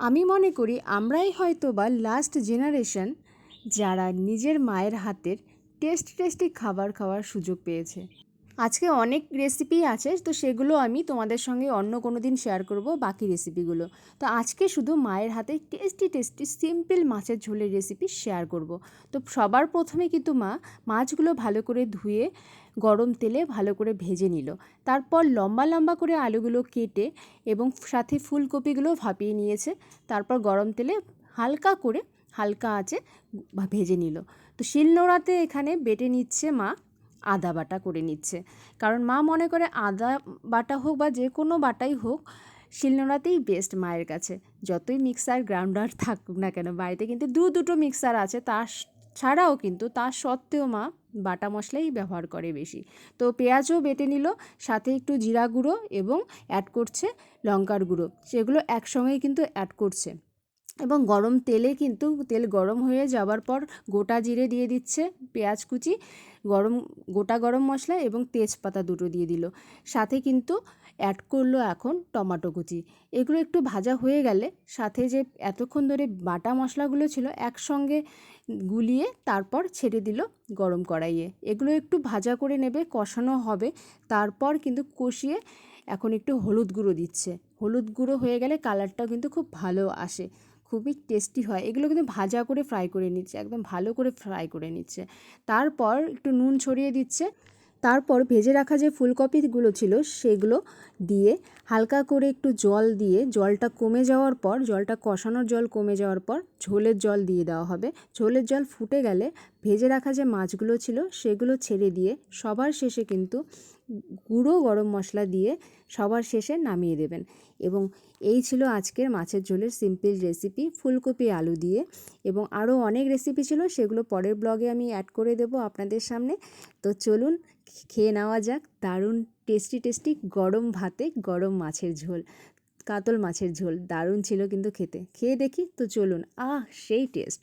আমি মনে করি আমরাই হয়তো বা লাস্ট জেনারেশন যারা নিজের মায়ের হাতের টেস্টি খাবার খাওয়ার সুযোগ পেয়েছে। আজকে অনেক রেসিপি আছে, তো সেগুলো আমি তোমাদের সঙ্গে অন্য কোনো দিন শেয়ার করব, বাকি রেসিপিগুলো। তো আজকে শুধু মায়ের হাতে টেস্টি সিম্পল মাছের ঝোলের রেসিপি শেয়ার করব। তো সবার প্রথমে কিন্তু মা মাছগুলো ভালো করে ধুয়ে গরম তেলে ভালো করে ভেজে নিল। তারপর লম্বা লম্বা করে আলুগুলো কেটে এবং সাথে ফুলকপিগুলো ভাপিয়ে নিয়েছে। তারপর গরম তেলে হালকা আঁচে ভেজে নিল। তো শিলনোড়াতে এখানে বেটে নিচ্ছে মা, আদা বাটা করে নিচ্ছে। কারণ মা মনে করে আদা বাটা হোক বা যে কোনো বাটাই হোক, শিলনোড়াতেই বেস্ট মায়ের কাছে। যতই মিক্সার গ্রাউন্ডার থাকুক না কেন, বাড়িতে কিন্তু দুটো মিক্সার আছে, ছাড়াও কিন্তু তার সত্ত্বেও মা বাটা মশলাই ব্যবহার করে বেশি। তো পেঁয়াজও বেটে নিল, সাথে একটু জিরা গুঁড়ো এবং অ্যাড করছে লঙ্কার গুঁড়ো, সেগুলো একসঙ্গেই কিন্তু অ্যাড করছে। এবং গরম তেলে কিন্তু তেল গরম হয়ে যাওয়ার পর গোটা জিরে দিয়ে দিচ্ছে, পেঁয়াজ কুচি, গোটা গরম মশলা এবং তেজপাতা দুটো দিয়ে দিল। সাথে কিন্তু অ্যাড করলো এখন টমেটো কুচি। এগুলো একটু ভাজা হয়ে গেলে সাথে যে এতক্ষণ ধরে বাটা মশলাগুলো ছিল একসঙ্গে গুলিয়ে তারপর ছেড়ে দিল গরম কড়াইয়ে। এগুলো একটু ভাজা করে নেবে, কষানো হবে। তারপর কিন্তু কষিয়ে এখন একটু হলুদ গুঁড়ো দিচ্ছে। হলুদ গুঁড়ো হয়ে গেলে কালারটাও কিন্তু খুব ভালো আসে, খুবই টেস্টি হয়। এগুলো কিন্তু ভাজা করে ফ্রাই করে নিচ্ছে, একদম ভালো করে ফ্রাই করে নিচ্ছে। তারপর একটু নুন ছড়িয়ে দিচ্ছে। তারপর ভেজে রাখা যে ফুলকপিগুলো ছিল সেগুলো দিয়ে হালকা করে একটু জল দিয়ে, জলটা কমে যাওয়ার পর, জলটা কষানোর জল কমে যাওয়ার পর ঝোলের জল দিয়ে দেওয়া হবে। ঝোলের জল ফুটে গেলে ভেজে রাখা যে মাছগুলো ছিল সেগুলো ছেড়ে দিয়ে সবার শেষে কিন্তু গুঁড়ো গরম মশলা দিয়ে সবার শেষে নামিয়ে দেবেন। এবং এই ছিল আজকের মাছের ঝোলের সিম্পল রেসিপি, ফুলকপি আলু দিয়ে। এবং আরও অনেক রেসিপি ছিল, সেগুলো পরের ব্লগে আমি অ্যাড করে দেবো আপনাদের সামনে। তো চলুন খেয়ে নেওয়া যাক দারুণ টেস্টি গরম ভাতে গরম মাছের ঝোল, কাতল মাছের ঝোল। দারুণ ছিল কিন্তু খেতে। খেয়ে দেখি তো চলুন। সেই টেস্ট!